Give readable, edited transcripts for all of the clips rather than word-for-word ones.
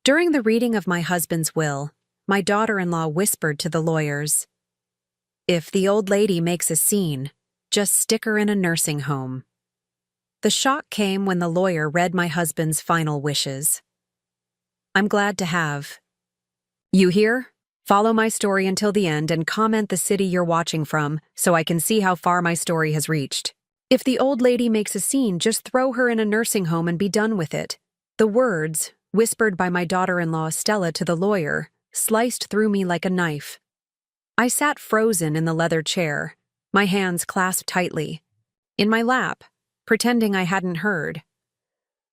During the reading of my husband's will, my daughter-in-law whispered to the lawyers, "If the old lady makes a scene, just stick her in a nursing home." The shock came when the lawyer read my husband's final wishes. I'm glad to have. You hear? Follow my story until the end and comment the city you're watching from so I can see how far my story has reached. If the old lady makes a scene, just throw her in a nursing home and be done with it. The words, whispered by my daughter-in-law Stella to the lawyer, sliced through me like a knife. I sat frozen in the leather chair, my hands clasped tightly, in my lap, pretending I hadn't heard.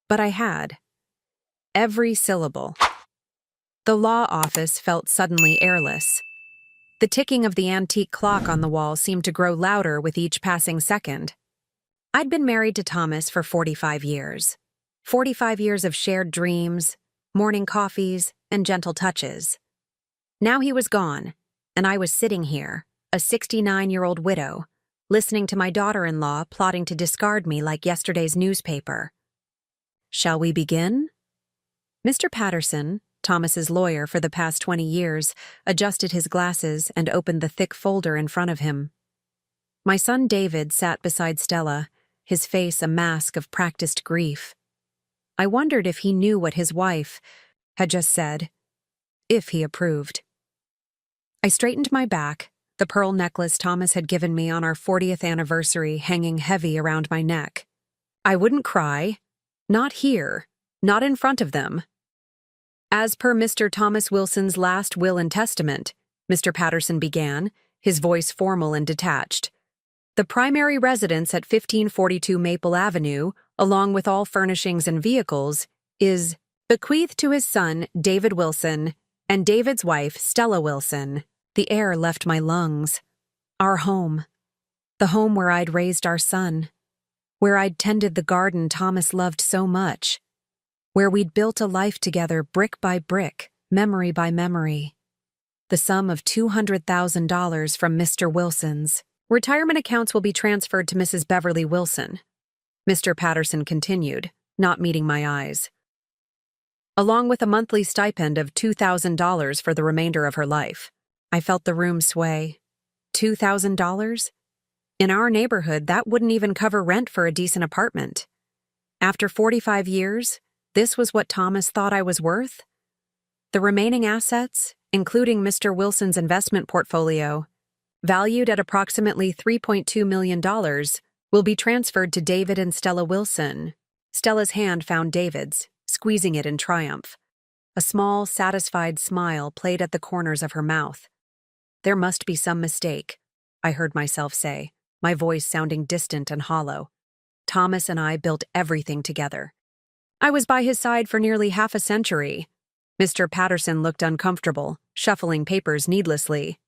But I had. Every syllable. The law office felt suddenly airless. The ticking of the antique clock on the wall seemed to grow louder with each passing second. I'd been married to Thomas for 45 years. 45 years of shared dreams, morning coffees, and gentle touches. Now he was gone, and I was sitting here, a 69-year-old widow, listening to my daughter-in-law plotting to discard me like yesterday's newspaper. Shall we begin? Mr. Patterson, Thomas's lawyer for the past 20 years, adjusted his glasses and opened the thick folder in front of him. My son David sat beside Stella, his face a mask of practiced grief. I wondered if he knew what his wife had just said, if he approved. I straightened my back, the pearl necklace Thomas had given me on our 40th anniversary hanging heavy around my neck. I wouldn't cry. Not here. Not in front of them. As per Mr. Thomas Wilson's last will and testament, Mr. Patterson began, his voice formal and detached. The primary residence at 1542 Maple Avenue, along with all furnishings and vehicles, is bequeathed to his son, David Wilson, and David's wife, Stella Wilson. The air left my lungs. Our home. The home where I'd raised our son. Where I'd tended the garden Thomas loved so much. Where we'd built a life together brick by brick, memory by memory. The sum of $200,000 from Mr. Wilson's. Retirement accounts will be transferred to Mrs. Beverly Wilson. Mr. Patterson continued, not meeting my eyes. Along with a monthly stipend of $2,000 for the remainder of her life. I felt the room sway. $2,000? In our neighborhood, that wouldn't even cover rent for a decent apartment. After 45 years, this was what Thomas thought I was worth? The remaining assets, including Mr. Wilson's investment portfolio, valued at approximately $3.2 million, will be transferred to David and Stella Wilson. Stella's hand found David's, squeezing it in triumph. A small, satisfied smile played at the corners of her mouth. There must be some mistake, I heard myself say, my voice sounding distant and hollow. Thomas and I built everything together. I was by his side for nearly half a century. Mr. Patterson looked uncomfortable, shuffling papers needlessly.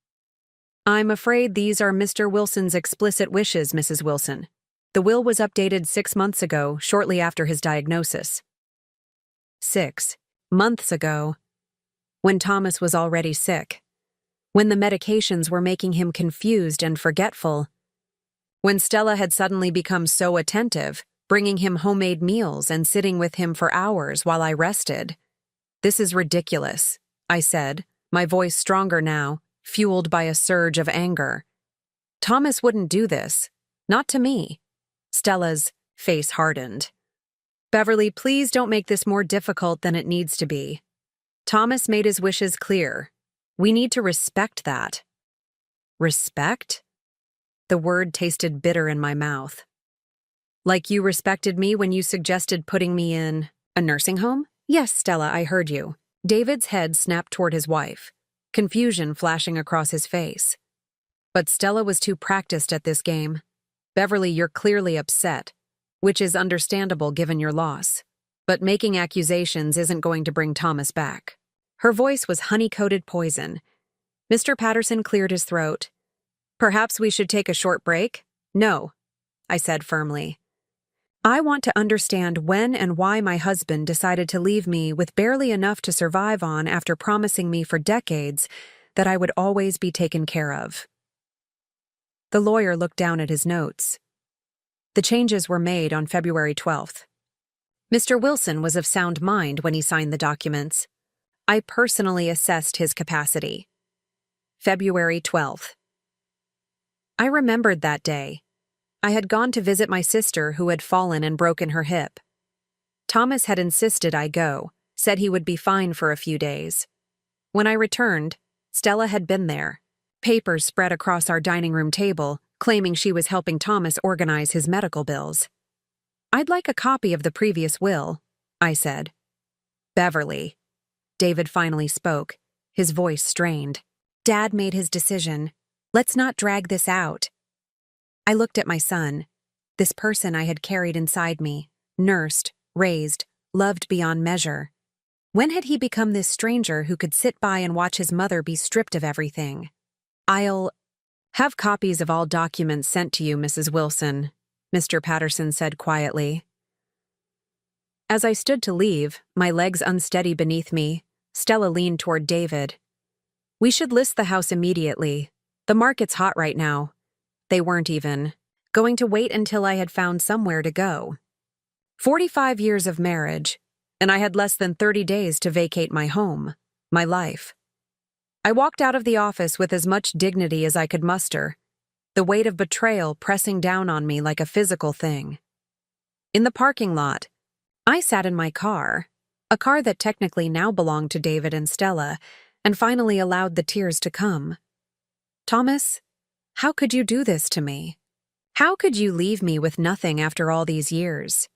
I'm afraid these are Mr. Wilson's explicit wishes, Mrs. Wilson. The will was updated 6 months ago, shortly after his diagnosis. 6 months ago, when Thomas was already sick, when the medications were making him confused and forgetful, when Stella had suddenly become so attentive, bringing him homemade meals and sitting with him for hours while I rested. This is ridiculous, I said, my voice stronger now, fueled by a surge of anger. Thomas wouldn't do this. Not to me. Stella's face hardened. Beverly, please don't make this more difficult than it needs to be. Thomas made his wishes clear. We need to respect that. Respect? The word tasted bitter in my mouth. Like you respected me when you suggested putting me in a nursing home? Yes, Stella, I heard you. David's head snapped toward his wife, confusion flashing across his face. But Stella was too practiced at this game. Beverly, you're clearly upset, which is understandable given your loss. But making accusations isn't going to bring Thomas back. Her voice was honey-coated poison. Mr. Patterson cleared his throat. Perhaps we should take a short break? No, I said firmly. I want to understand when and why my husband decided to leave me with barely enough to survive on after promising me for decades that I would always be taken care of. The lawyer looked down at his notes. The changes were made on February 12th. Mr. Wilson was of sound mind when he signed the documents. I personally assessed his capacity. February 12th. I remembered that day. I had gone to visit my sister who had fallen and broken her hip. Thomas had insisted I go, said he would be fine for a few days. When I returned, Stella had been there. Papers spread across our dining room table, claiming she was helping Thomas organize his medical bills. "I'd like a copy of the previous will," I said. "Beverly." David finally spoke, his voice strained. "Dad made his decision. Let's not drag this out." I looked at my son, this person I had carried inside me, nursed, raised, loved beyond measure. When had he become this stranger who could sit by and watch his mother be stripped of everything? "I'll have copies of all documents sent to you, Mrs. Wilson," Mr. Patterson said quietly. As I stood to leave, my legs unsteady beneath me, Stella leaned toward David. "We should list the house immediately. The market's hot right now." They weren't even going to wait until I had found somewhere to go. 45 years of marriage, and I had less than 30 days to vacate my home, my life. I walked out of the office with as much dignity as I could muster, the weight of betrayal pressing down on me like a physical thing. In the parking lot, I sat in my car, a car that technically now belonged to David and Stella, and finally allowed the tears to come. "Thomas, how could you do this to me? How could you leave me with nothing after all these years?"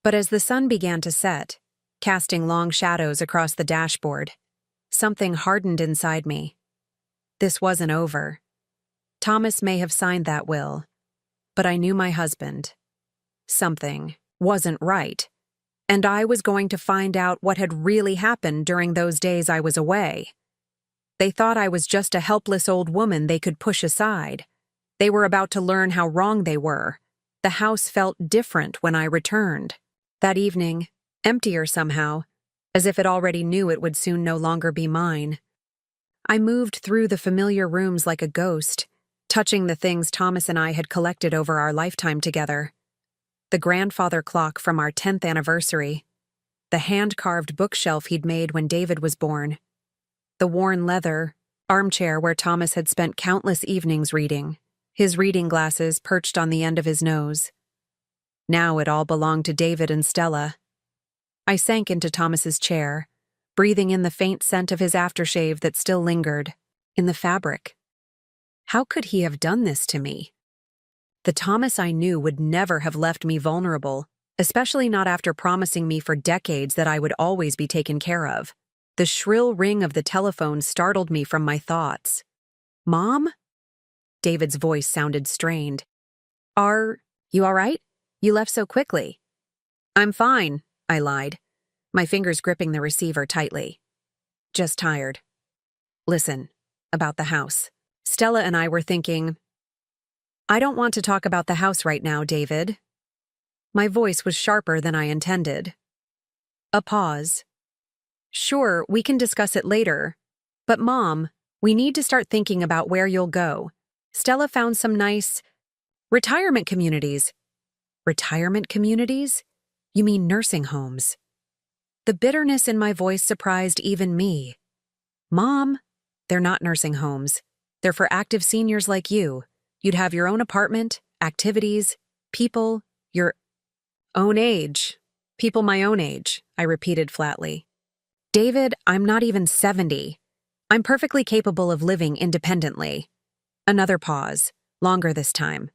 But as the sun began to set, casting long shadows across the dashboard, something hardened inside me. This wasn't over. Thomas may have signed that will, but I knew my husband. Something wasn't right, and I was going to find out what had really happened during those days I was away. They thought I was just a helpless old woman they could push aside. They were about to learn how wrong they were. The house felt different when I returned. That evening, emptier somehow, as if it already knew it would soon no longer be mine. I moved through the familiar rooms like a ghost, touching the things Thomas and I had collected over our lifetime together. The grandfather clock from our 10th anniversary, the hand-carved bookshelf he'd made when David was born, the worn leather armchair where Thomas had spent countless evenings reading, his reading glasses perched on the end of his nose. Now it all belonged to David and Stella. I sank into Thomas's chair, breathing in the faint scent of his aftershave that still lingered, in the fabric. How could he have done this to me? The Thomas I knew would never have left me vulnerable, especially not after promising me for decades that I would always be taken care of. The shrill ring of the telephone startled me from my thoughts. "Mom?" David's voice sounded strained. "Are you all right? You left so quickly." "I'm fine," I lied, my fingers gripping the receiver tightly. "Just tired." "Listen, about the house. Stella and I were thinking—" "I don't want to talk about the house right now, David." My voice was sharper than I intended. A pause. "Sure, we can discuss it later. But Mom, we need to start thinking about where you'll go. Stella found some nice retirement communities." "Retirement communities? You mean nursing homes?" The bitterness in my voice surprised even me. "Mom, they're not nursing homes. They're for active seniors like you. You'd have your own apartment, activities, people, your own age. People my own age," I repeated flatly. "David, I'm not even 70. I'm perfectly capable of living independently." Another pause, longer this time.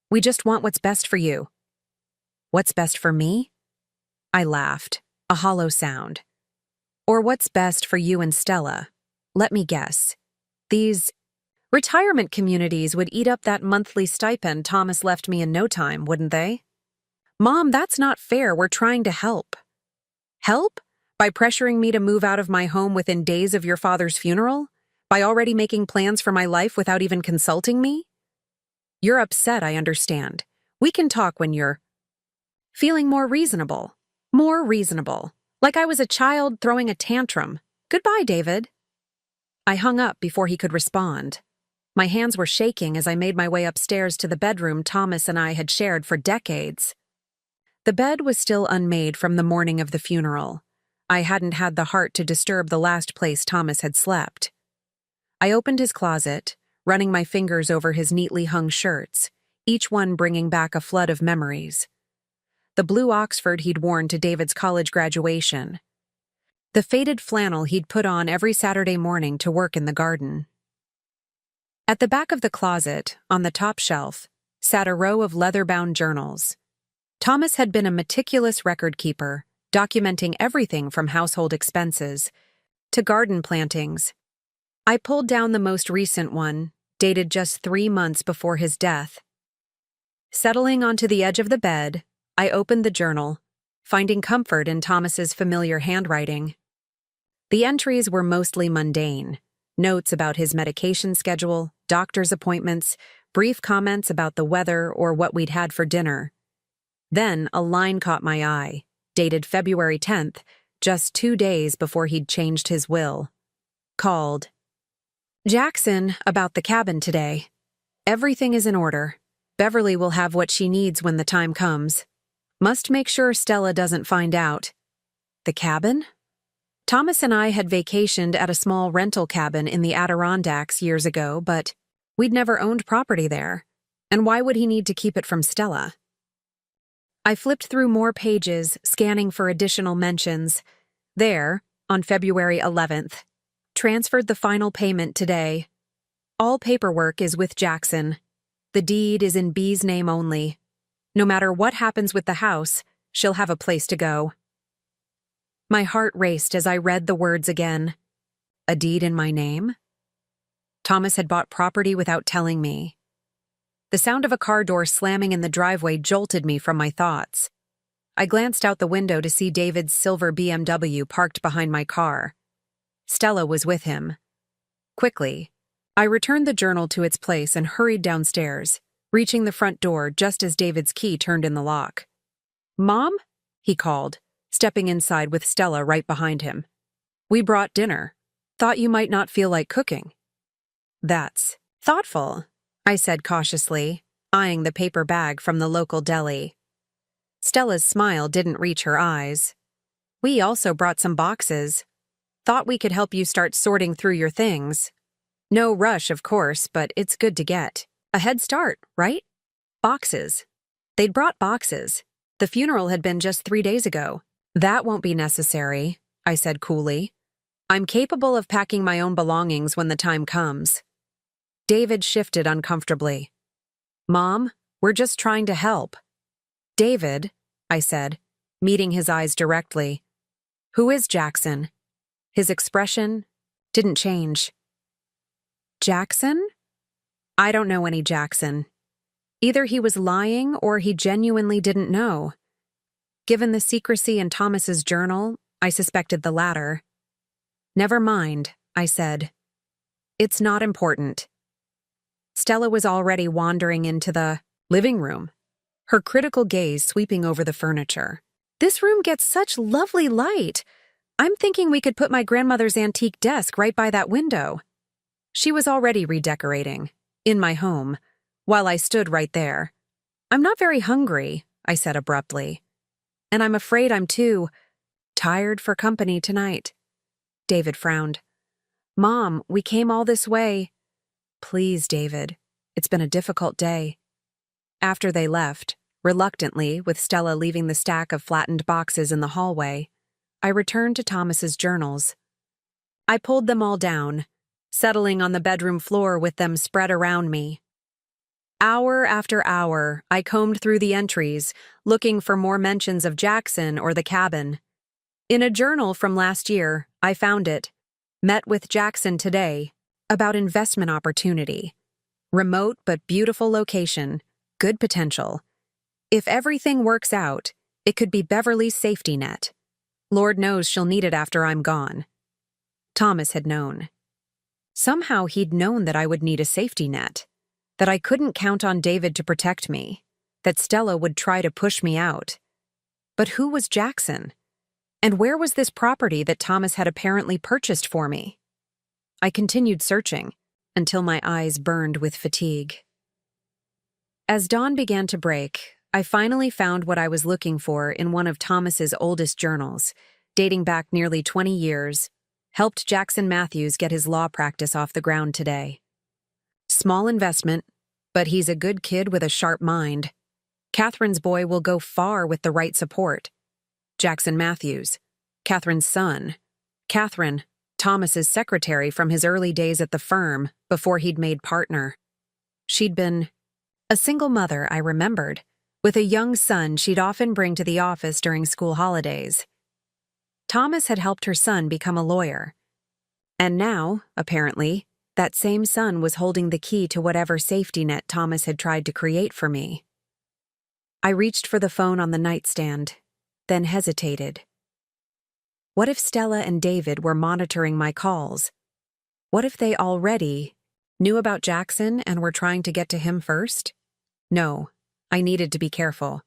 "We just want what's best for you." "What's best for me?" I laughed, a hollow sound. "Or what's best for you and Stella? Let me guess. These retirement communities would eat up that monthly stipend Thomas left me in no time, wouldn't they?" "Mom, that's not fair. We're trying to help." "Help? By pressuring me to move out of my home within days of your father's funeral? By already making plans for my life without even consulting me?" "You're upset, I understand. We can talk when you're feeling more reasonable. More reasonable. Like I was a child throwing a tantrum. Goodbye, David." I hung up before he could respond. My hands were shaking as I made my way upstairs to the bedroom Thomas and I had shared for decades. The bed was still unmade from the morning of the funeral. I hadn't had the heart to disturb the last place Thomas had slept. I opened his closet, running my fingers over his neatly hung shirts, each one bringing back a flood of memories. The blue Oxford he'd worn to David's college graduation. The faded flannel he'd put on every Saturday morning to work in the garden. At the back of the closet, on the top shelf, sat a row of leather-bound journals. Thomas had been a meticulous record keeper, documenting everything from household expenses to garden plantings. I pulled down the most recent one, dated just 3 months before his death. Settling onto the edge of the bed, I opened the journal, finding comfort in Thomas's familiar handwriting. The entries were mostly mundane. Notes about his medication schedule, doctor's appointments, brief comments about the weather or what we'd had for dinner. Then a line caught my eye, dated February 10th, just 2 days before he'd changed his will. Called, "Jackson, about the cabin today. Everything is in order. Beverly will have what she needs when the time comes. Must make sure Stella doesn't find out." The cabin? Thomas and I had vacationed at a small rental cabin in the Adirondacks years ago, but we'd never owned property there. And why would he need to keep it from Stella? I flipped through more pages, scanning for additional mentions. There, on February 11th, transferred the final payment today. All paperwork is with Jackson. The deed is in Bee's name only. No matter what happens with the house, she'll have a place to go. My heart raced as I read the words again. A deed in my name? Thomas had bought property without telling me. The sound of a car door slamming in the driveway jolted me from my thoughts. I glanced out the window to see David's silver BMW parked behind my car. Stella was with him. Quickly, I returned the journal to its place and hurried downstairs, reaching the front door just as David's key turned in the lock. "Mom?" he called, stepping inside with Stella right behind him. "We brought dinner. Thought you might not feel like cooking." "That's thoughtful," I said cautiously, eyeing the paper bag from the local deli. Stella's smile didn't reach her eyes. "We also brought some boxes. Thought we could help you start sorting through your things. No rush, of course, but it's good to get a head start, right? Boxes." They'd brought boxes. The funeral had been just 3 days ago. "That won't be necessary," I said coolly. "I'm capable of packing my own belongings when the time comes." David shifted uncomfortably. "Mom, we're just trying to help." "David," I said, meeting his eyes directly. "Who is Jackson?" His expression didn't change. "Jackson? I don't know any Jackson. Either he was lying or he genuinely didn't know. Given the secrecy in Thomas's journal, I suspected the latter. "Never mind," I said. "It's not important." Stella was already wandering into the living room, her critical gaze sweeping over the furniture. "This room gets such lovely light. I'm thinking we could put my grandmother's antique desk right by that window." She was already redecorating, in my home, while I stood right there. "I'm not very hungry," I said abruptly. "And I'm afraid I'm too tired for company tonight." David frowned. "Mom, we came all this way." "Please, David. It's been a difficult day." After they left, reluctantly, with Stella leaving the stack of flattened boxes in the hallway, I returned to Thomas's journals. I pulled them all down, settling on the bedroom floor with them spread around me. Hour after hour, I combed through the entries, looking for more mentions of Jackson or the cabin. In a journal from last year, I found it. "Met with Jackson today," about investment opportunity. Remote but beautiful location, good potential. If everything works out, it could be Beverly's safety net. Lord knows she'll need it after I'm gone. Thomas had known. Somehow he'd known that I would need a safety net, that I couldn't count on David to protect me, that Stella would try to push me out. But who was Jackson? And where was this property that Thomas had apparently purchased for me? I continued searching, until my eyes burned with fatigue. As dawn began to break, I finally found what I was looking for in one of Thomas's oldest journals, dating back nearly 20 years, helped Jackson Matthews get his law practice off the ground today. Small investment, but he's a good kid with a sharp mind. Catherine's boy will go far with the right support. Jackson Matthews, Catherine's son. Catherine, Thomas's secretary from his early days at the firm before he'd made partner. She'd been a single mother, I remembered, with a young son she'd often bring to the office during school holidays. Thomas had helped her son become a lawyer. And now, apparently, that same son was holding the key to whatever safety net Thomas had tried to create for me. I reached for the phone on the nightstand, then hesitated. What if Stella and David were monitoring my calls? What if they already knew about Jackson and were trying to get to him first? No, I needed to be careful.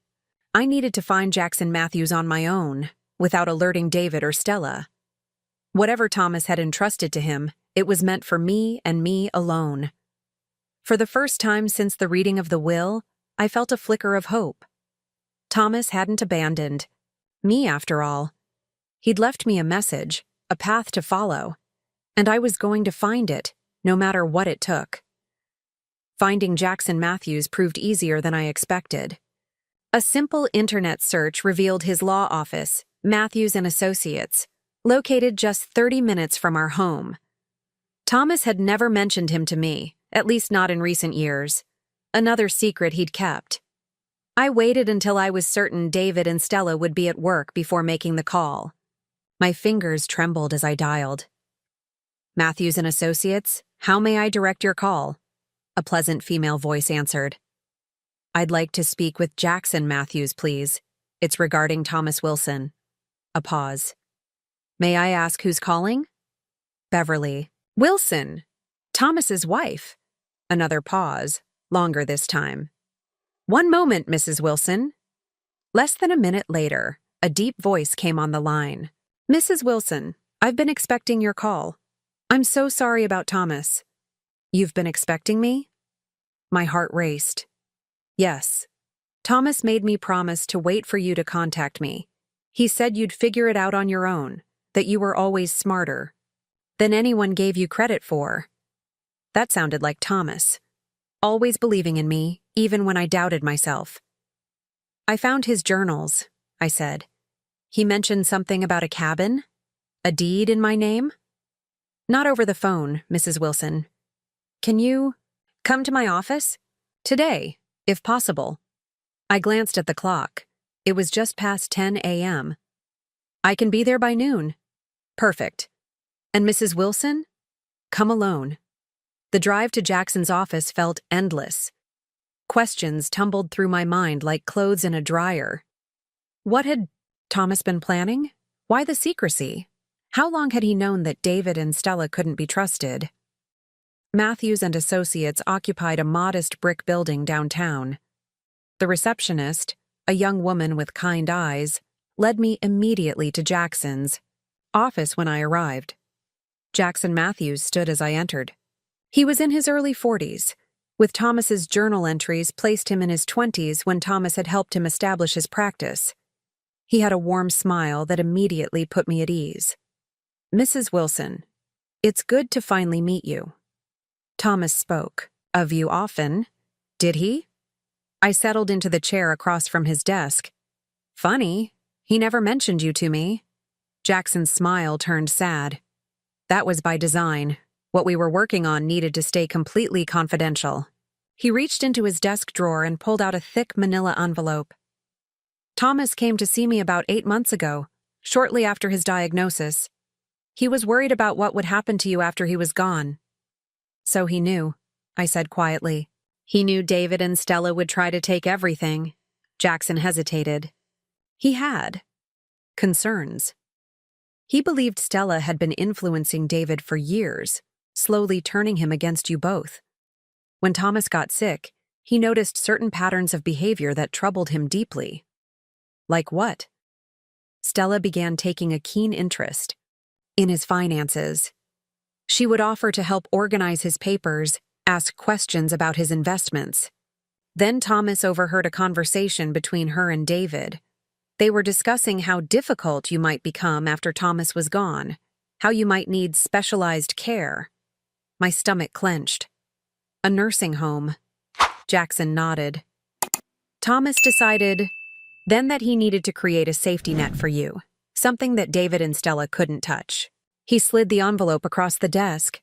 I needed to find Jackson Matthews on my own, without alerting David or Stella. Whatever Thomas had entrusted to him, it was meant for me and me alone. For the first time since the reading of the will, I felt a flicker of hope. Thomas hadn't abandoned me, after all. He'd left me a message, a path to follow, and I was going to find it, no matter what it took. Finding Jackson Matthews proved easier than I expected. A simple internet search revealed his law office, Matthews and Associates, located just 30 minutes from our home. Thomas had never mentioned him to me, at least not in recent years. Another secret he'd kept. I waited until I was certain David and Stella would be at work before making the call. My fingers trembled as I dialed. Matthews and Associates, how may I direct your call? A pleasant female voice answered. I'd like to speak with Jackson Matthews, please. It's regarding Thomas Wilson. A pause. May I ask who's calling? Beverly. Wilson, Thomas's wife. Another pause, longer this time. One moment, Mrs. Wilson. Less than a minute later, a deep voice came on the line. Mrs. Wilson, I've been expecting your call. I'm so sorry about Thomas. You've been expecting me? My heart raced. Yes. Thomas made me promise to wait for you to contact me. He said you'd figure it out on your own, that you were always smarter than anyone gave you credit for. That sounded like Thomas. Always believing in me, even when I doubted myself. I found his journals, I said. He mentioned something about a cabin? A deed in my name? Not over the phone, Mrs. Wilson. Can you come to my office? Today, if possible. I glanced at the clock. It was just past 10 a.m. I can be there by noon. Perfect. And Mrs. Wilson? Come alone. The drive to Jackson's office felt endless. Questions tumbled through my mind like clothes in a dryer. What had Thomas been planning? Why the secrecy? How long had he known that David and Stella couldn't be trusted? Matthews and Associates occupied a modest brick building downtown. The receptionist, a young woman with kind eyes, led me immediately to Jackson's office when I arrived. Jackson Matthews stood as I entered. He was in his early 40s, with Thomas's journal entries placed him in his 20s when Thomas had helped him establish his practice. He had a warm smile that immediately put me at ease. Mrs. Wilson, it's good to finally meet you. Thomas spoke. Of you often. Did he? I settled into the chair across from his desk. Funny, he never mentioned you to me. Jackson's smile turned sad. That was by design. What we were working on needed to stay completely confidential. He reached into his desk drawer and pulled out a thick manila envelope. Thomas came to see me about 8 months ago, shortly after his diagnosis. He was worried about what would happen to you after he was gone. So he knew, I said quietly. He knew David and Stella would try to take everything. Jackson hesitated. He had concerns. He believed Stella had been influencing David for years, slowly turning him against you both. When Thomas got sick, he noticed certain patterns of behavior that troubled him deeply. Like what? Stella began taking a keen interest in his finances. She would offer to help organize his papers, ask questions about his investments. Then Thomas overheard a conversation between her and David. They were discussing how difficult you might become after Thomas was gone, how you might need specialized care. My stomach clenched. A nursing home. Jackson nodded. Thomas decided then that he needed to create a safety net for you, something that David and Stella couldn't touch. He slid the envelope across the desk.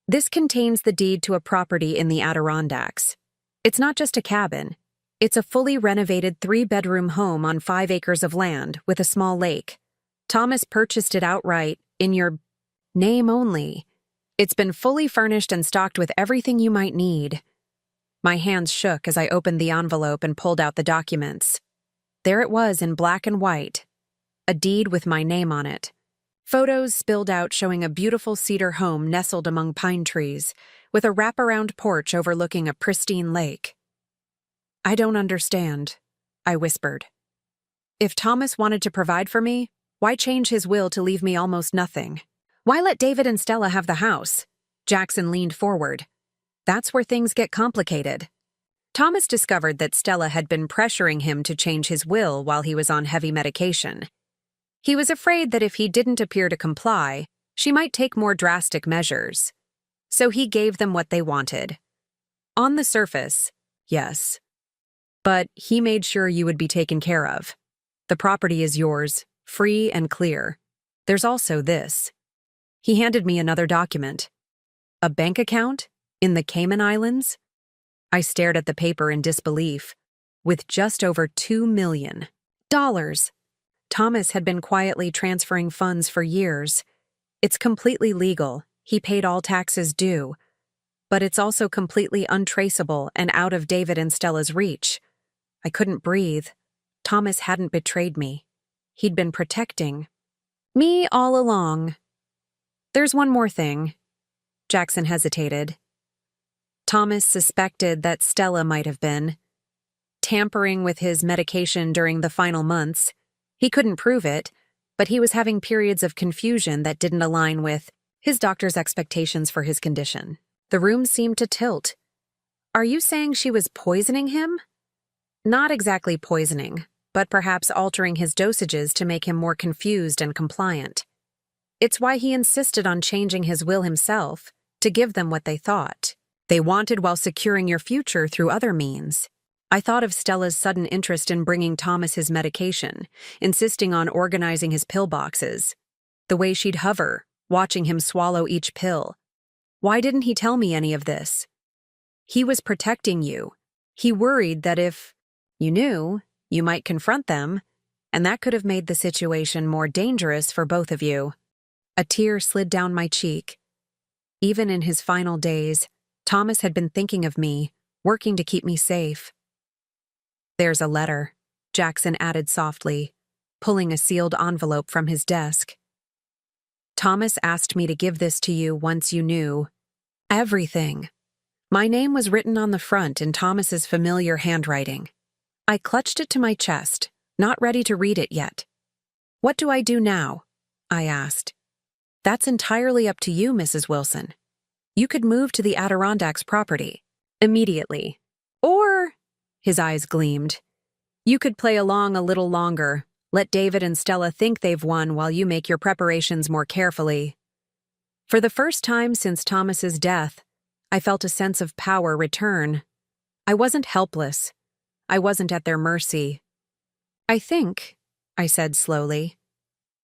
This contains the deed to a property in the Adirondacks. It's not just a cabin. It's a fully renovated 3-bedroom home on 5 acres of land with a small lake. Thomas purchased it outright in your name only. It's been fully furnished and stocked with everything you might need. My hands shook as I opened the envelope and pulled out the documents. There it was in black and white, a deed with my name on it. Photos spilled out showing a beautiful cedar home nestled among pine trees, with a wraparound porch overlooking a pristine lake. I don't understand, I whispered. If Thomas wanted to provide for me, why change his will to leave me almost nothing? Why let David and Stella have the house? Jackson leaned forward. That's where things get complicated. Thomas discovered that Stella had been pressuring him to change his will while he was on heavy medication. He was afraid that if he didn't appear to comply, she might take more drastic measures. So he gave them what they wanted. On the surface, yes. But he made sure you would be taken care of. The property is yours, free and clear. There's also this. He handed me another document. A bank account in the Cayman Islands? I stared at the paper in disbelief. With just over $2 million. Thomas had been quietly transferring funds for years. It's completely legal. He paid all taxes due. But it's also completely untraceable and out of David and Stella's reach. I couldn't breathe. Thomas hadn't betrayed me. He'd been protecting me all along. There's one more thing. Jackson hesitated. Thomas suspected that Stella might have been tampering with his medication during the final months. He couldn't prove it, but he was having periods of confusion that didn't align with his doctor's expectations for his condition. The room seemed to tilt. Are you saying she was poisoning him? Not exactly poisoning, but perhaps altering his dosages to make him more confused and compliant. It's why he insisted on changing his will himself, to give them what they thought they wanted while securing your future through other means. I thought of Stella's sudden interest in bringing Thomas his medication, insisting on organizing his pill boxes. The way she'd hover, watching him swallow each pill. Why didn't he tell me any of this? He was protecting you. He worried that if you knew, you might confront them, and that could have made the situation more dangerous for both of you. A tear slid down my cheek. Even in his final days, Thomas had been thinking of me, working to keep me safe. There's a letter, Jackson added softly, pulling a sealed envelope from his desk. Thomas asked me to give this to you once you knew everything. My name was written on the front in Thomas's familiar handwriting. I clutched it to my chest, not ready to read it yet. What do I do now? I asked. That's entirely up to you, Mrs. Wilson. You could move to the Adirondacks property immediately. Or, his eyes gleamed, you could play along a little longer, let David and Stella think they've won while you make your preparations more carefully. For the first time since Thomas's death, I felt a sense of power return. I wasn't helpless. I wasn't at their mercy. I think, I said slowly,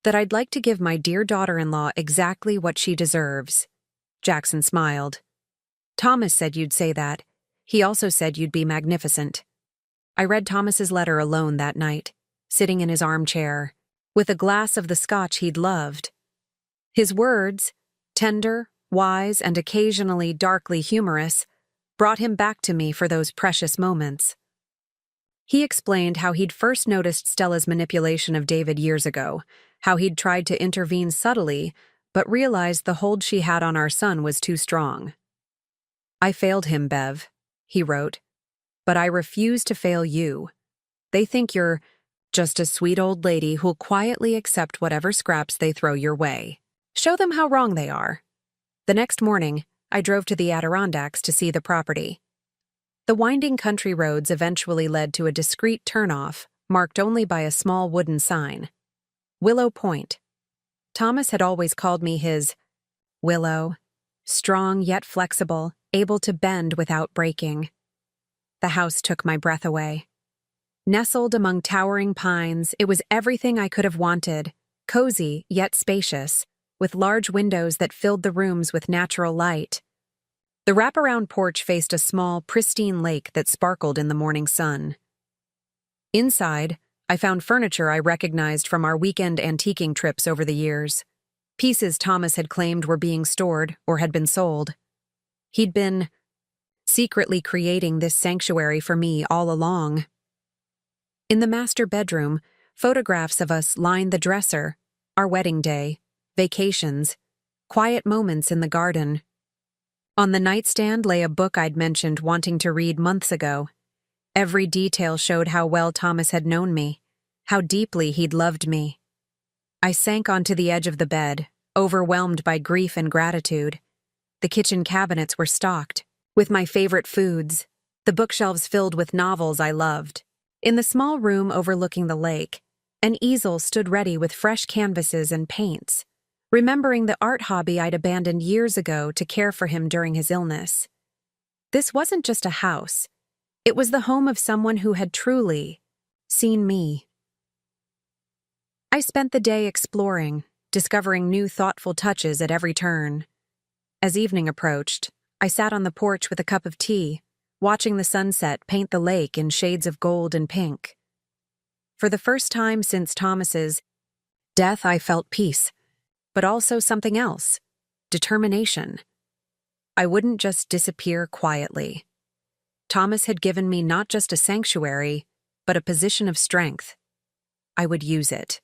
that I'd like to give my dear daughter-in-law exactly what she deserves. Jackson smiled. Thomas said you'd say that. He also said you'd be magnificent. I read Thomas's letter alone that night, sitting in his armchair, with a glass of the scotch he'd loved. His words, tender, wise, and occasionally darkly humorous, brought him back to me for those precious moments. He explained how he'd first noticed Stella's manipulation of David years ago, how he'd tried to intervene subtly, but realized the hold she had on our son was too strong. I failed him, Bev, he wrote, but I refuse to fail you. They think you're just a sweet old lady who'll quietly accept whatever scraps they throw your way. Show them how wrong they are. The next morning, I drove to the Adirondacks to see the property. The winding country roads eventually led to a discreet turnoff, marked only by a small wooden sign. Willow Point. Thomas had always called me his Willow, strong yet flexible, able to bend without breaking. The house took my breath away. Nestled among towering pines, it was everything I could have wanted, cozy yet spacious, with large windows that filled the rooms with natural light. The wraparound porch faced a small, pristine lake that sparkled in the morning sun. Inside, I found furniture I recognized from our weekend antiquing trips over the years. Pieces Thomas had claimed were being stored or had been sold. He'd been secretly creating this sanctuary for me all along. In the master bedroom, photographs of us lined the dresser, our wedding day, vacations, quiet moments in the garden. On the nightstand lay a book I'd mentioned wanting to read months ago. Every detail showed how well Thomas had known me, how deeply he'd loved me. I sank onto the edge of the bed, overwhelmed by grief and gratitude. The kitchen cabinets were stocked with my favorite foods, the bookshelves filled with novels I loved. In the small room overlooking the lake, an easel stood ready with fresh canvases and paints, remembering the art hobby I'd abandoned years ago to care for him during his illness. This wasn't just a house. It was the home of someone who had truly seen me. I spent the day exploring, discovering new thoughtful touches at every turn. As evening approached, I sat on the porch with a cup of tea, watching the sunset paint the lake in shades of gold and pink. For the first time since Thomas's death, I felt peace, but also something else, determination. I wouldn't just disappear quietly. Thomas had given me not just a sanctuary, but a position of strength. I would use it.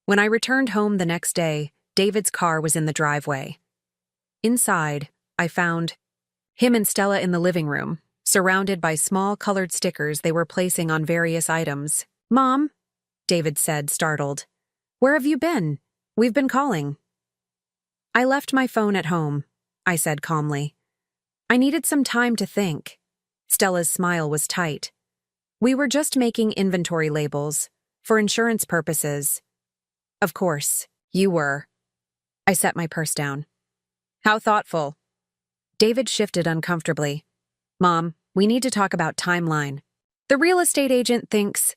When I returned home the next day, David's car was in the driveway. Inside, I found him and Stella in the living room, surrounded by small colored stickers they were placing on various items. "Mom," David said, startled. "Where have you been? We've been calling." "I left my phone at home," I said calmly. "I needed some time to think." Stella's smile was tight. "We were just making inventory labels, for insurance purposes." "Of course, you were." I set my purse down. "How thoughtful." David shifted uncomfortably. "Mom, we need to talk about timeline. The real estate agent thinks—"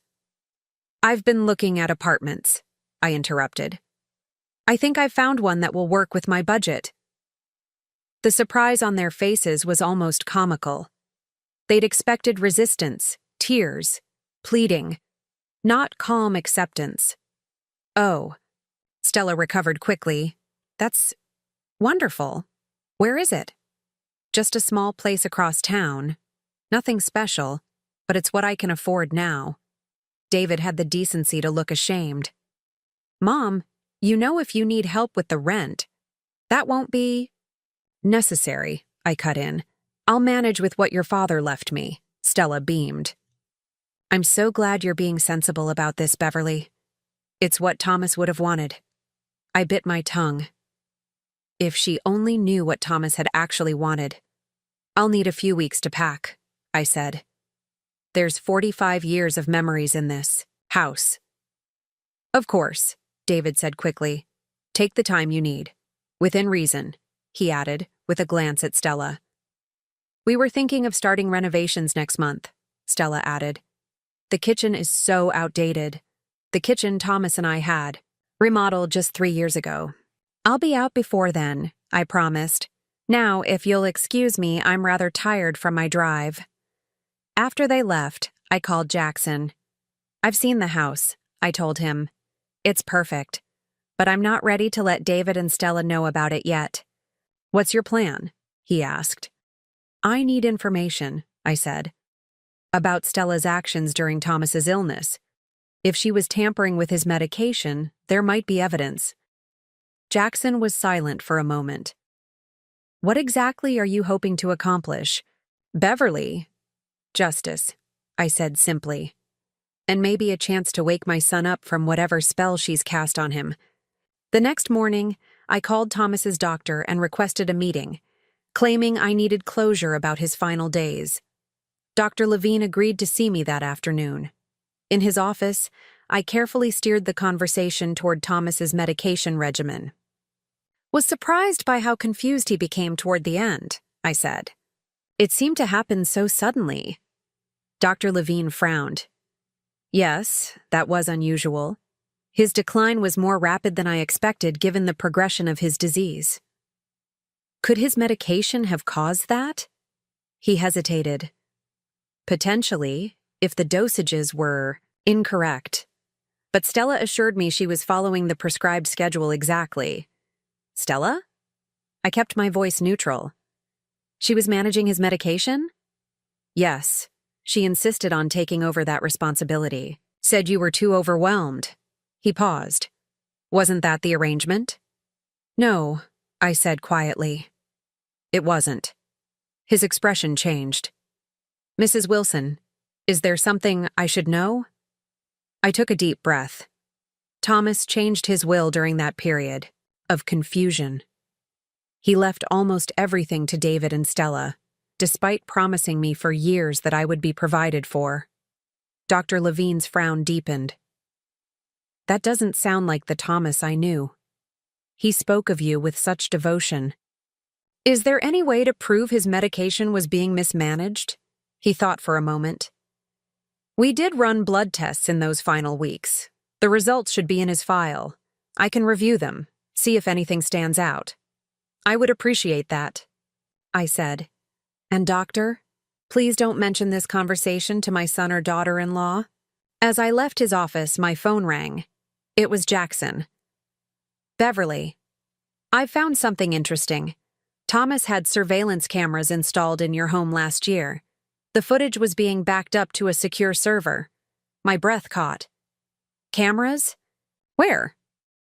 "I've been looking at apartments," I interrupted. "I think I've found one that will work with my budget." The surprise on their faces was almost comical. They'd expected resistance, tears, pleading, not calm acceptance. "Oh," Stella recovered quickly. "That's wonderful. Where is it?" "Just a small place across town. Nothing special, but it's what I can afford now." David had the decency to look ashamed. "Mom, you know if you need help with the rent, that won't be necessary," I cut in. "I'll manage with what your father left me." Stella beamed. "I'm so glad you're being sensible about this, Beverly. It's what Thomas would have wanted." I bit my tongue. If she only knew what Thomas had actually wanted. "I'll need a few weeks to pack," I said. "There's 45 years of memories in this house." "Of course," David said quickly. "Take the time you need. Within reason," he added, with a glance at Stella. "We were thinking of starting renovations next month," Stella added. "The kitchen is so outdated. The kitchen Thomas and I had, remodeled just 3 years ago. I'll be out before then," I promised. "Now, if you'll excuse me, I'm rather tired from my drive." After they left, I called Jackson. "I've seen the house," I told him. "It's perfect, but I'm not ready to let David and Stella know about it yet." "What's your plan?" he asked. "I need information," I said, "about Stella's actions during Thomas's illness. If she was tampering with his medication, there might be evidence." Jackson was silent for a moment. "What exactly are you hoping to accomplish?" "Beverly." "Justice," I said simply. "And maybe a chance to wake my son up from whatever spell she's cast on him." The next morning, I called Thomas's doctor and requested a meeting, claiming I needed closure about his final days. Dr. Levine agreed to see me that afternoon. In his office, I carefully steered the conversation toward Thomas's medication regimen. Was surprised by how confused he became toward the end, I said. It seemed to happen so suddenly. Dr. Levine frowned. Yes, that was unusual. His decline was more rapid than I expected given the progression of his disease. Could his medication have caused that? He hesitated. Potentially, if the dosages were incorrect. But Stella assured me she was following the prescribed schedule exactly. Stella? I kept my voice neutral. She was managing his medication? Yes. She insisted on taking over that responsibility. Said you were too overwhelmed. He paused. Wasn't that the arrangement? No, I said quietly. It wasn't. His expression changed. Mrs. Wilson, is there something I should know? I took a deep breath. Thomas changed his will during that period of confusion. He left almost everything to David and Stella, despite promising me for years that I would be provided for. Dr. Levine's frown deepened. That doesn't sound like the Thomas I knew. He spoke of you with such devotion. Is there any way to prove his medication was being mismanaged? He thought for a moment. We did run blood tests in those final weeks. The results should be in his file. I can review them, see if anything stands out. I would appreciate that, I said. And doctor, please don't mention this conversation to my son or daughter-in-law. As I left his office, my phone rang. It was Jackson. Beverly, I've found something interesting. Thomas had surveillance cameras installed in your home last year. The footage was being backed up to a secure server. My breath caught. Cameras? Where?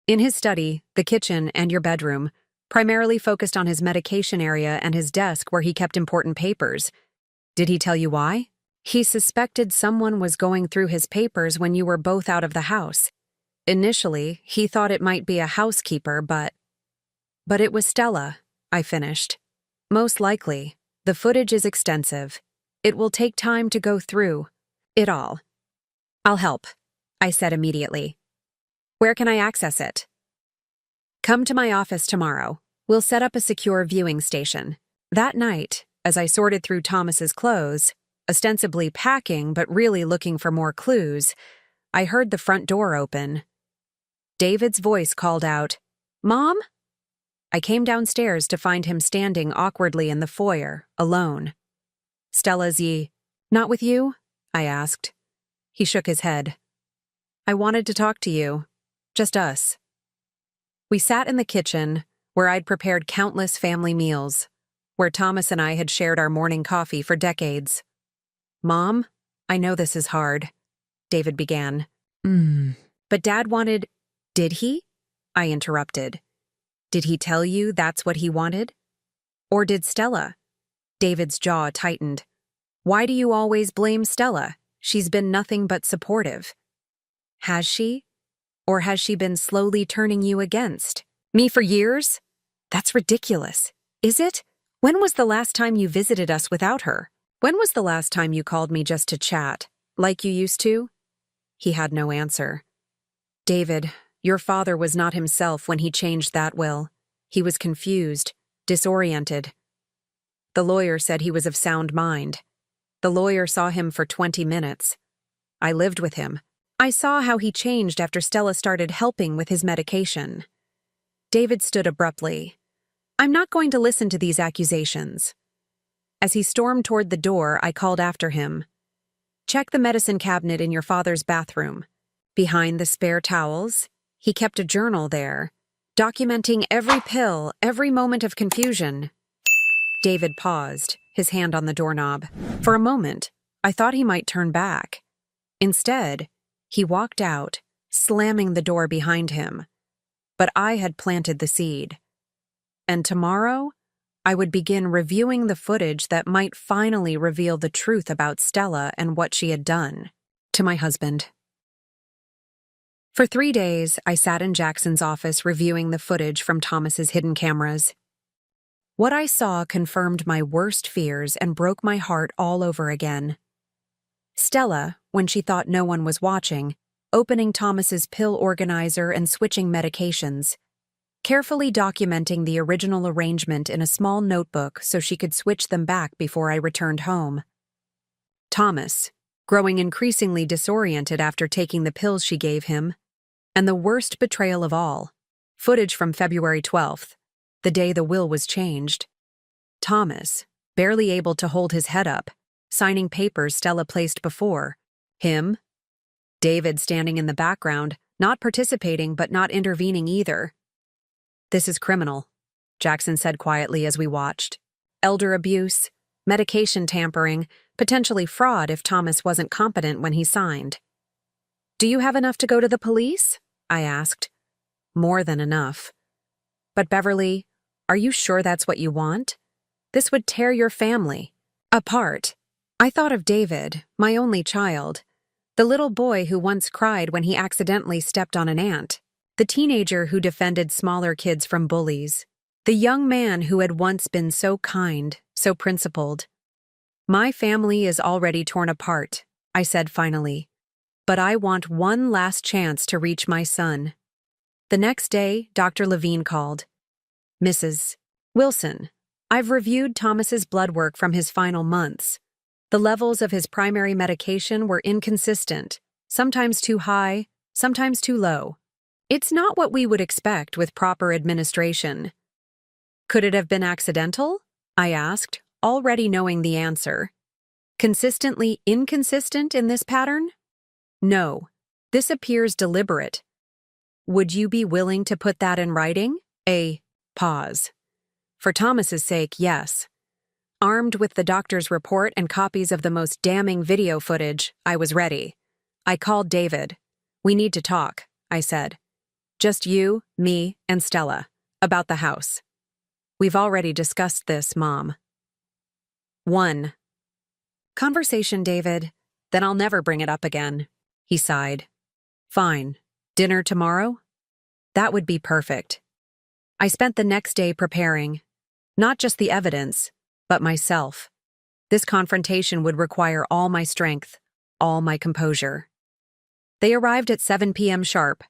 In his study, the kitchen, and your bedroom, primarily focused on his medication area and his desk where he kept important papers. Did he tell you why? He suspected someone was going through his papers when you were both out of the house. Initially, he thought it might be a housekeeper, but it was Stella, I finished. Most likely. The footage is extensive. It will take time to go through it all. I'll help, I said immediately. Where can I access it? Come to my office tomorrow. We'll set up a secure viewing station. That night, as I sorted through Thomas's clothes, ostensibly packing but really looking for more clues, I heard the front door open. David's voice called out, "Mom?" I came downstairs to find him standing awkwardly in the foyer, alone. Stella's not with you? I asked. He shook his head. I wanted to talk to you. Just us. We sat in the kitchen, where I'd prepared countless family meals, where Thomas and I had shared our morning coffee for decades. Mom, I know this is hard, David began. But Dad wanted— Did he? I interrupted. Did he tell you that's what he wanted? Or did Stella? David's jaw tightened. Why do you always blame Stella? She's been nothing but supportive. Has she? Or has she been slowly turning you against me for years? That's ridiculous. Is it? When was the last time you visited us without her? When was the last time you called me just to chat, like you used to? He had no answer. David, your father was not himself when he changed that will. He was confused, disoriented. The lawyer said he was of sound mind. The lawyer saw him for 20 minutes. I lived with him. I saw how he changed after Stella started helping with his medication. David stood abruptly. I'm not going to listen to these accusations. As he stormed toward the door, I called after him. Check the medicine cabinet in your father's bathroom. Behind the spare towels, he kept a journal there, documenting every pill, every moment of confusion. David paused, his hand on the doorknob. For a moment, I thought he might turn back. Instead, he walked out, slamming the door behind him. But I had planted the seed. And tomorrow, I would begin reviewing the footage that might finally reveal the truth about Stella and what she had done to my husband. For 3 days, I sat in Jackson's office reviewing the footage from Thomas's hidden cameras. What I saw confirmed my worst fears and broke my heart all over again. Stella, when she thought no one was watching, opening Thomas's pill organizer and switching medications, carefully documenting the original arrangement in a small notebook so she could switch them back before I returned home. Thomas, growing increasingly disoriented after taking the pills she gave him, and the worst betrayal of all, footage from February 12th, the day the will was changed. Thomas, barely able to hold his head up, signing papers Stella placed before him. David standing in the background, not participating but not intervening either. "This is criminal," Jackson said quietly as we watched. "Elder abuse, medication tampering, potentially fraud if Thomas wasn't competent when he signed." "Do you have enough to go to the police?" I asked. "More than enough." "But Beverly, are you sure that's what you want? This would tear your family apart." I thought of David, my only child, the little boy who once cried when he accidentally stepped on an ant, the teenager who defended smaller kids from bullies, the young man who had once been so kind, so principled. "My family is already torn apart," I said finally, "but I want one last chance to reach my son." The next day, Dr. Levine called. "Mrs. Wilson, I've reviewed Thomas's blood work from his final months. The levels of his primary medication were inconsistent, sometimes too high, sometimes too low. It's not what we would expect with proper administration." "Could it have been accidental?" I asked, already knowing the answer. "Consistently inconsistent in this pattern?" "No. This appears deliberate." "Would you be willing to put that in writing?" A pause. "For Thomas's sake, yes." Armed with the doctor's report and copies of the most damning video footage, I was ready. I called David. "We need to talk," I said. "Just you, me, and Stella. About the house." "We've already discussed this, Mom." 1. "Conversation, David. Then I'll never bring it up again." He sighed. "Fine. Dinner tomorrow?" "That would be perfect." I spent the next day preparing. Not just the evidence, but myself. This confrontation would require all my strength, all my composure. They arrived at 7 p.m. sharp,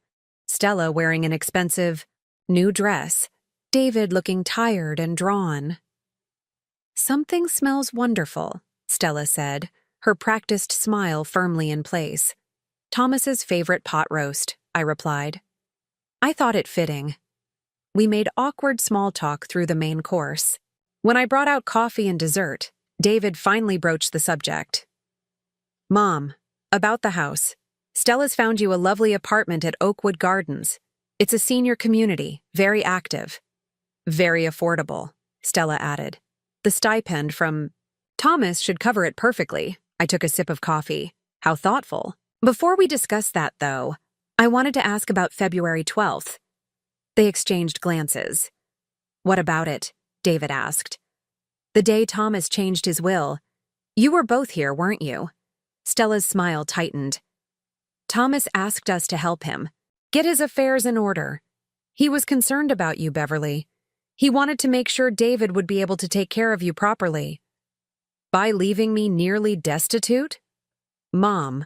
Stella wearing an expensive, new dress, David looking tired and drawn. "Something smells wonderful," Stella said, her practiced smile firmly in place. "Thomas's favorite pot roast," I replied. I thought it fitting. We made awkward small talk through the main course. When I brought out coffee and dessert, David finally broached the subject. "Mom, about the house. Stella's found you a lovely apartment at Oakwood Gardens. It's a senior community, very active. Very affordable," Stella added. "The stipend from Thomas should cover it perfectly." I took a sip of coffee. How thoughtful. "Before we discuss that, though, I wanted to ask about February 12th. They exchanged glances. "What about it?" David asked. "The day Thomas changed his will. You were both here, weren't you?" Stella's smile tightened. "Thomas asked us to help him, get his affairs in order. He was concerned about you, Beverly. He wanted to make sure David would be able to take care of you properly. By leaving me nearly destitute?" "Mom."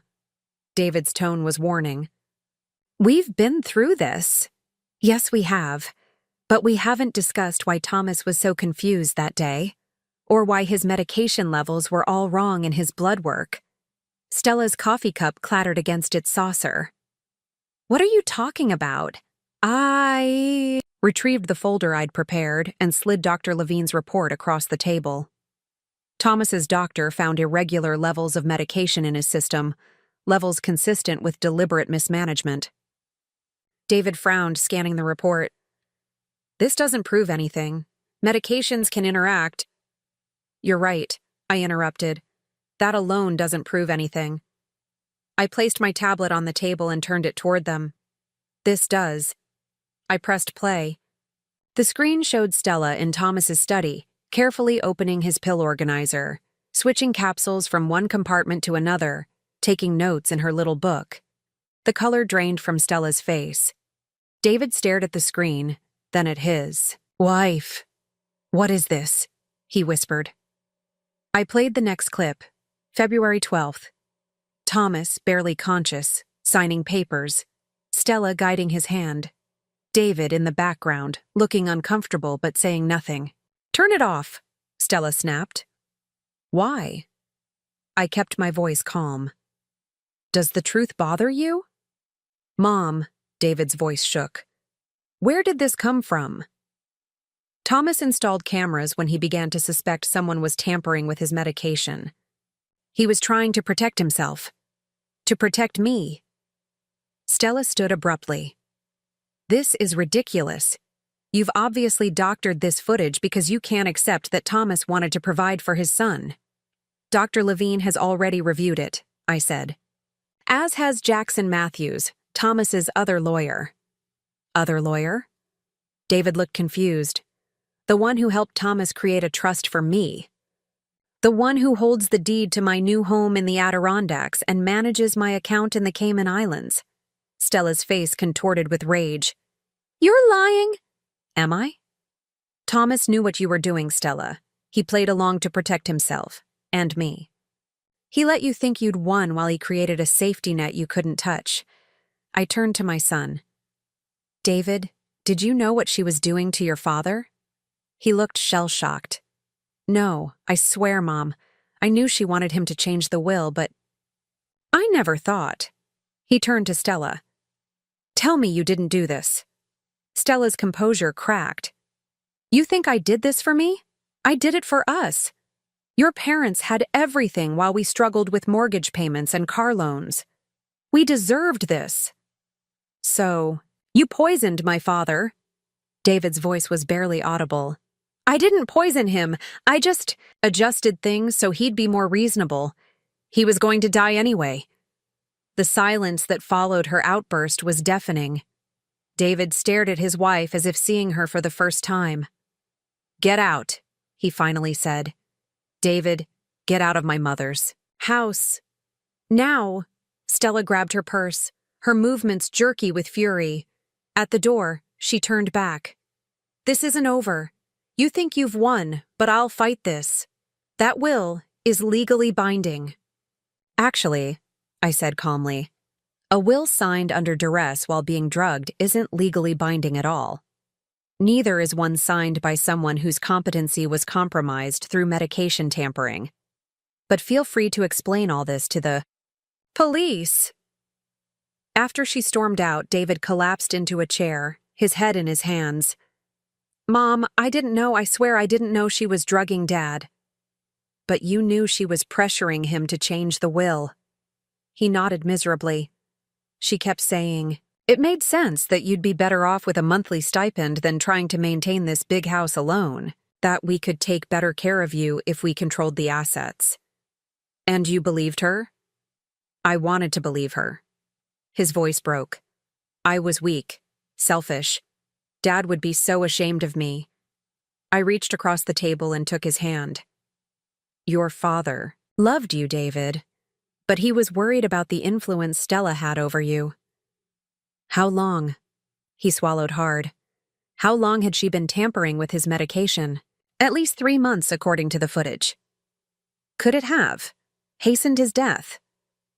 David's tone was warning. "We've been through this." "Yes, we have. But we haven't discussed why Thomas was so confused that day, or why his medication levels were all wrong in his blood work." Stella's coffee cup clattered against its saucer. "What are you talking about?" I retrieved the folder I'd prepared and slid Dr. Levine's report across the table. Thomas's doctor found irregular levels of medication in his system, levels consistent with deliberate mismanagement. David frowned, scanning the report. "This doesn't prove anything. Medications can interact." "You're right," I interrupted. "That alone doesn't prove anything." I placed my tablet on the table and turned it toward them. "This does." I pressed play. The screen showed Stella in Thomas's study, carefully opening his pill organizer, switching capsules from one compartment to another, taking notes in her little book. The color drained from Stella's face. David stared at the screen, then at his. "Wife, what is this?" he whispered. I played the next clip. February 12th. Thomas, barely conscious, signing papers. Stella guiding his hand. David in the background, looking uncomfortable but saying nothing. "Turn it off," Stella snapped. "Why?" I kept my voice calm. "Does the truth bother you?" "Mom," David's voice shook. "Where did this come from?" Thomas installed cameras when he began to suspect someone was tampering with his medication. He was trying to protect himself. To protect me. Stella stood abruptly. "This is ridiculous. You've obviously doctored this footage because you can't accept that Thomas wanted to provide for his son." "Dr. Levine has already reviewed it," I said. "As has Jackson Matthews, Thomas's other lawyer." "Other lawyer?" David looked confused. "The one who helped Thomas create a trust for me. The one who holds the deed to my new home in the Adirondacks and manages my account in the Cayman Islands." Stella's face contorted with rage. "You're lying." "Am I?" "Thomas knew what you were doing, Stella. He played along to protect himself. And me. He let you think you'd won while he created a safety net you couldn't touch." I turned to my son. "David, did you know what she was doing to your father?" He looked shell-shocked. "No, I swear, Mom. I knew she wanted him to change the will, but I never thought." He turned to Stella. "Tell me you didn't do this." Stella's composure cracked. "You think I did this for me? I did it for us. Your parents had everything while we struggled with mortgage payments and car loans. We deserved this." "So, you poisoned my father." David's voice was barely audible. "I didn't poison him. I just adjusted things so he'd be more reasonable. He was going to die anyway." The silence that followed her outburst was deafening. David stared at his wife as if seeing her for the first time. "Get out," he finally said. "David, get out of my mother's house. Now." Stella grabbed her purse, her movements jerky with fury. At the door, she turned back. "This isn't over. You think you've won, but I'll fight this. That will is legally binding." "Actually," I said calmly, "a will signed under duress while being drugged isn't legally binding at all. Neither is one signed by someone whose competency was compromised through medication tampering. But feel free to explain all this to the police." After she stormed out, David collapsed into a chair, his head in his hands. "Mom, I didn't know, I swear I didn't know she was drugging Dad." "But you knew she was pressuring him to change the will." He nodded miserably. She kept saying, "It made sense that you'd be better off with a monthly stipend than trying to maintain this big house alone, that we could take better care of you if we controlled the assets." "And you believed her?" "I wanted to believe her." His voice broke. "I was weak, selfish. Dad would be so ashamed of me." I reached across the table and took his hand. "Your father loved you, David, but he was worried about the influence Stella had over you." "How long?" He swallowed hard. How long had she been tampering with his medication? At least 3 months, according to the footage. Could it have hastened his death?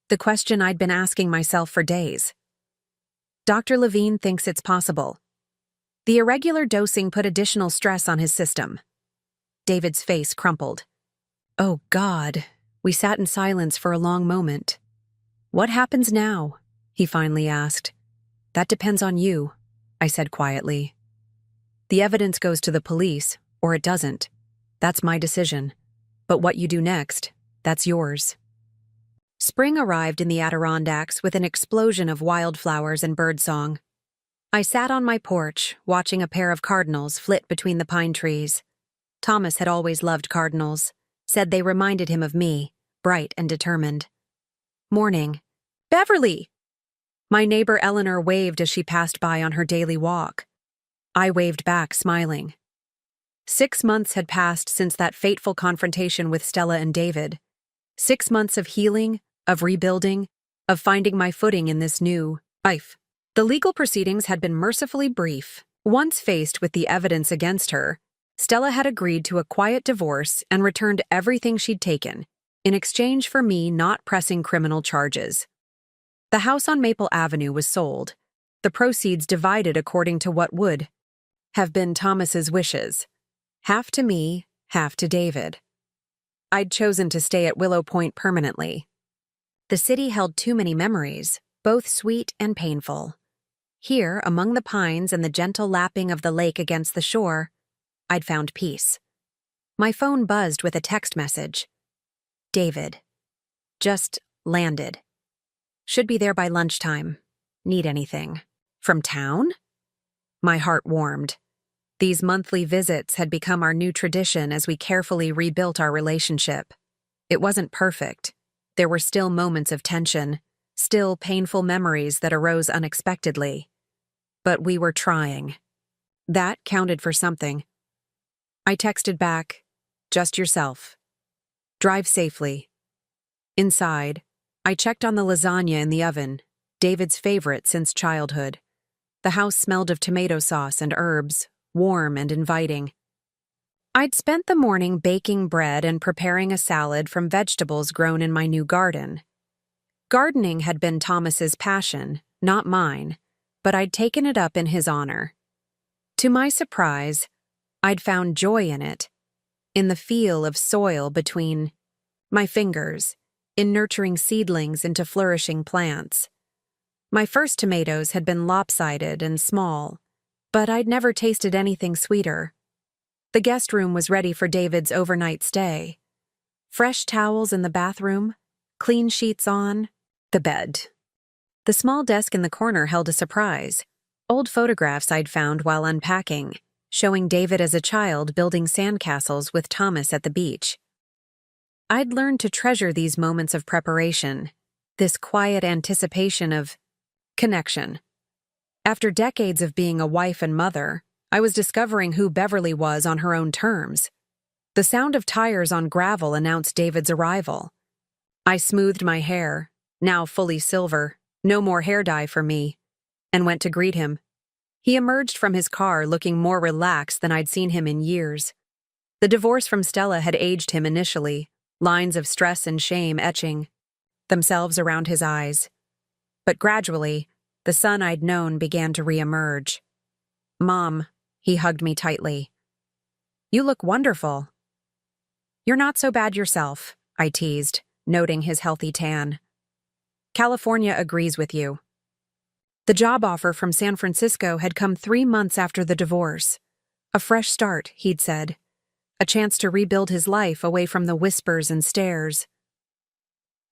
The question I'd been asking myself for days. Dr. Levine thinks it's possible. The irregular dosing put additional stress on his system. David's face crumpled. "Oh, God." We sat in silence for a long moment. "What happens now?" he finally asked. "That depends on you," I said quietly. "The evidence goes to the police, or it doesn't. That's my decision. But what you do next, that's yours." Spring arrived in the Adirondacks with an explosion of wildflowers and birdsong. I sat on my porch, watching a pair of cardinals flit between the pine trees. Thomas had always loved cardinals, said they reminded him of me, bright and determined. "Morning." "Beverly!" My neighbor Eleanor waved as she passed by on her daily walk. I waved back, smiling. 6 months had passed since that fateful confrontation with Stella and David. 6 months of healing, of rebuilding, of finding my footing in this new life. The legal proceedings had been mercifully brief. Once faced with the evidence against her, Stella had agreed to a quiet divorce and returned everything she'd taken, in exchange for me not pressing criminal charges. The house on Maple Avenue was sold, the proceeds divided according to what would have been Thomas's wishes, half to me, half to David. I'd chosen to stay at Willow Point permanently. The city held too many memories, both sweet and painful. Here, among the pines and the gentle lapping of the lake against the shore, I'd found peace. My phone buzzed with a text message. David. Just landed. Should be there by lunchtime. Need anything. From town? My heart warmed. These monthly visits had become our new tradition as we carefully rebuilt our relationship. It wasn't perfect. There were still moments of tension, still painful memories that arose unexpectedly. But we were trying. That counted for something. I texted back, just yourself. Drive safely. Inside, I checked on the lasagna in the oven, David's favorite since childhood. The house smelled of tomato sauce and herbs, warm and inviting. I'd spent the morning baking bread and preparing a salad from vegetables grown in my new garden. Gardening had been Thomas's passion, not mine, but I'd taken it up in his honor. To my surprise, I'd found joy in it, in the feel of soil between my fingers, in nurturing seedlings into flourishing plants. My first tomatoes had been lopsided and small, but I'd never tasted anything sweeter. The guest room was ready for David's overnight stay. Fresh towels in the bathroom, clean sheets on the bed. The small desk in the corner held a surprise. Old photographs I'd found while unpacking, showing David as a child building sandcastles with Thomas at the beach. I'd learned to treasure these moments of preparation, this quiet anticipation of connection. After decades of being a wife and mother, I was discovering who Beverly was on her own terms. The sound of tires on gravel announced David's arrival. I smoothed my hair, now fully silver, no more hair dye for me, and went to greet him. He emerged from his car looking more relaxed than I'd seen him in years. The divorce from Stella had aged him initially, lines of stress and shame etching themselves around his eyes. But gradually, the son I'd known began to reemerge. Mom, he hugged me tightly. You look wonderful. You're not so bad yourself, I teased, noting his healthy tan. California agrees with you. The job offer from San Francisco had come 3 months after the divorce. A fresh start, he'd said. A chance to rebuild his life away from the whispers and stares.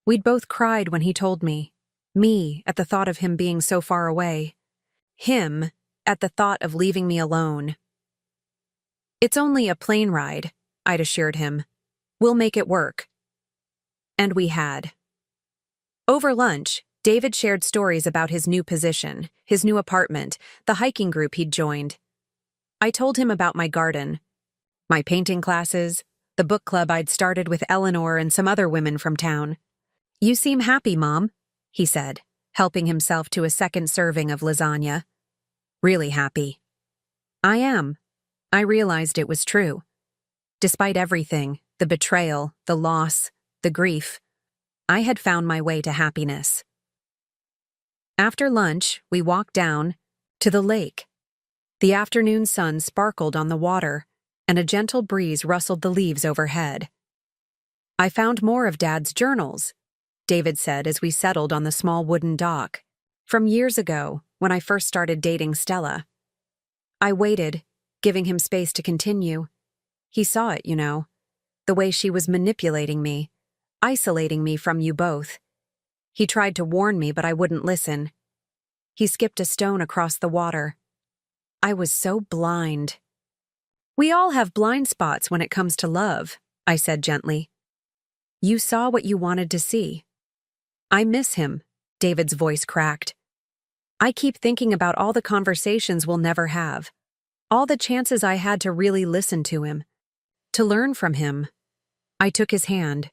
We'd both cried when he told me. Me, at the thought of him being so far away. Him, at the thought of leaving me alone. It's only a plane ride, I'd assured him. We'll make it work. And we had. Over lunch, David shared stories about his new position, his new apartment, the hiking group he'd joined. I told him about my garden, my painting classes, the book club I'd started with Eleanor and some other women from town. You seem happy, Mom, he said, helping himself to a second serving of lasagna. Really happy. I am. I realized it was true. Despite everything, the betrayal, the loss, the grief, I had found my way to happiness. After lunch, we walked down to the lake. The afternoon sun sparkled on the water, and a gentle breeze rustled the leaves overhead. I found more of Dad's journals, David said as we settled on the small wooden dock, from years ago when I first started dating Stella. I waited, giving him space to continue. He saw it, you know, the way she was manipulating me, isolating me from you both. He tried to warn me, but I wouldn't listen. He skipped a stone across the water. I was so blind. We all have blind spots when it comes to love, I said gently. You saw what you wanted to see. I miss him, David's voice cracked. I keep thinking about all the conversations we'll never have, all the chances I had to really listen to him, to learn from him. I took his hand.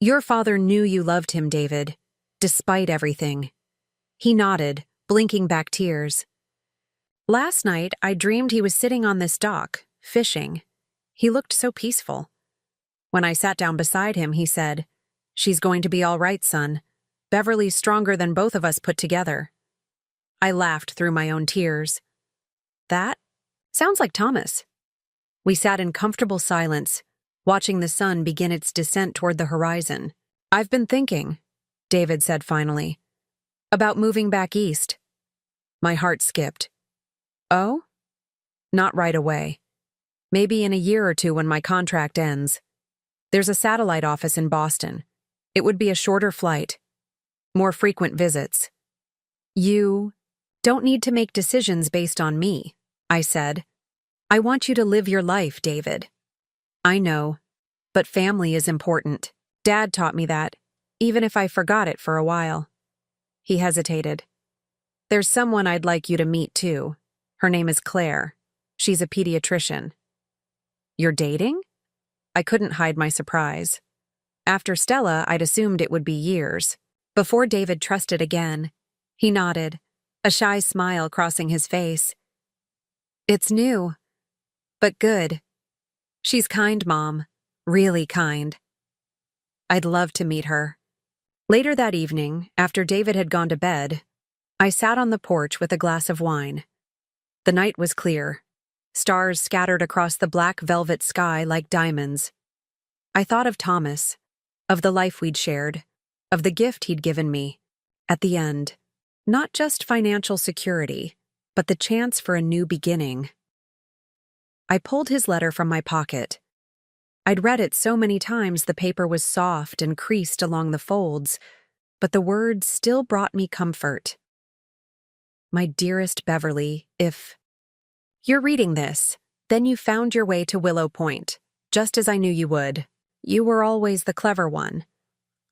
Your father knew you loved him, David, despite everything. He nodded, blinking back tears. Last night, I dreamed he was sitting on this dock, fishing. He looked so peaceful. When I sat down beside him, he said, She's going to be all right, son. Beverly's stronger than both of us put together. I laughed through my own tears. That sounds like Thomas. We sat in comfortable silence, watching the sun begin its descent toward the horizon. I've been thinking, David said finally, about moving back east. My heart skipped. Oh? Not right away. Maybe in a year or two when my contract ends. There's a satellite office in Boston. It would be a shorter flight. More frequent visits. You don't need to make decisions based on me, I said. I want you to live your life, David. I know, but family is important. Dad taught me that, even if I forgot it for a while. He hesitated. There's someone I'd like you to meet, too. Her name is Claire. She's a pediatrician. You're dating? I couldn't hide my surprise. After Stella, I'd assumed it would be years. Before David trusted again, he nodded, a shy smile crossing his face. It's new, but good. She's kind, Mom. Really kind. I'd love to meet her. Later that evening, after David had gone to bed, I sat on the porch with a glass of wine. The night was clear. Stars scattered across the black velvet sky like diamonds. I thought of Thomas, of the life we'd shared, of the gift he'd given me. At the end, not just financial security, but the chance for a new beginning. I pulled his letter from my pocket. I'd read it so many times the paper was soft and creased along the folds, but the words still brought me comfort. My dearest Beverly, if you're reading this, then you found your way to Willow Point, just as I knew you would. You were always the clever one.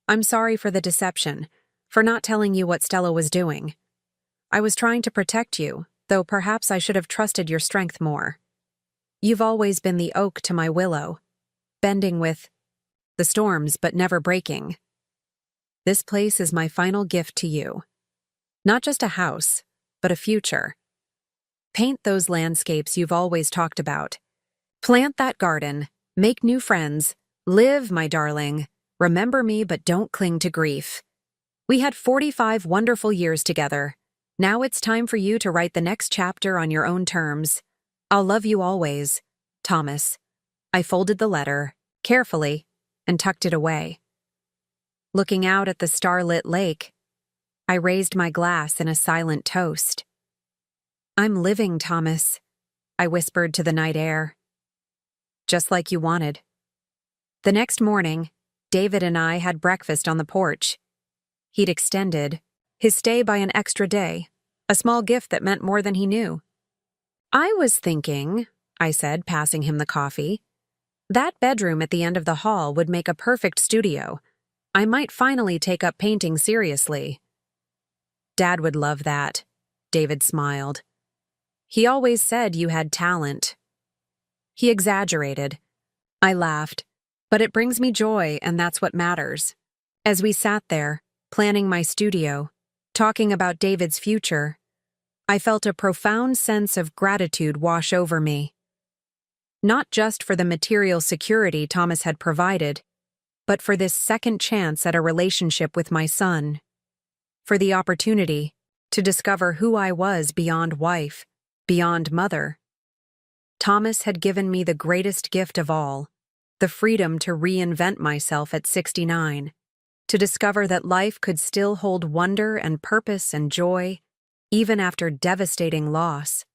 I'm sorry for the deception, for not telling you what Stella was doing. I was trying to protect you, though perhaps I should have trusted your strength more. You've always been the oak to my willow, bending with the storms but never breaking. This place is my final gift to you. Not just a house, but a future. Paint those landscapes you've always talked about. Plant that garden, make new friends, live, my darling. Remember me, but don't cling to grief. We had 45 wonderful years together. Now it's time for you to write the next chapter on your own terms. I'll love you always, Thomas. I folded the letter, carefully, and tucked it away. Looking out at the starlit lake, I raised my glass in a silent toast. I'm living, Thomas, I whispered to the night air. Just like you wanted. The next morning, David and I had breakfast on the porch. He'd extended his stay by an extra day, a small gift that meant more than he knew. I was thinking, I said, passing him the coffee, that bedroom at the end of the hall would make a perfect studio. I might finally take up painting seriously. Dad would love that, David smiled. He always said you had talent. He exaggerated. I laughed, but it brings me joy, and that's what matters. As we sat there, planning my studio, talking about David's future, I felt a profound sense of gratitude wash over me. Not just for the material security Thomas had provided, but for this second chance at a relationship with my son. For the opportunity to discover who I was beyond wife, beyond mother. Thomas had given me the greatest gift of all, the freedom to reinvent myself at 69, to discover that life could still hold wonder and purpose and joy, even after devastating loss.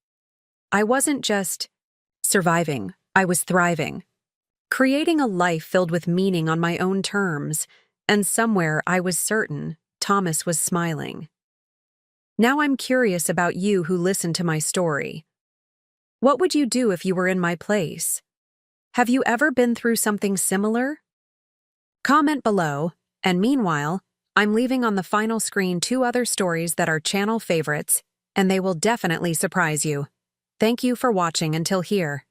I wasn't just surviving, I was thriving, creating a life filled with meaning on my own terms, and somewhere I was certain Thomas was smiling. Now I'm curious about you who listened to my story. What would you do if you were in my place? Have you ever been through something similar? Comment below, and meanwhile, I'm leaving on the final screen 2 other stories that are channel favorites, and they will definitely surprise you. Thank you for watching until here.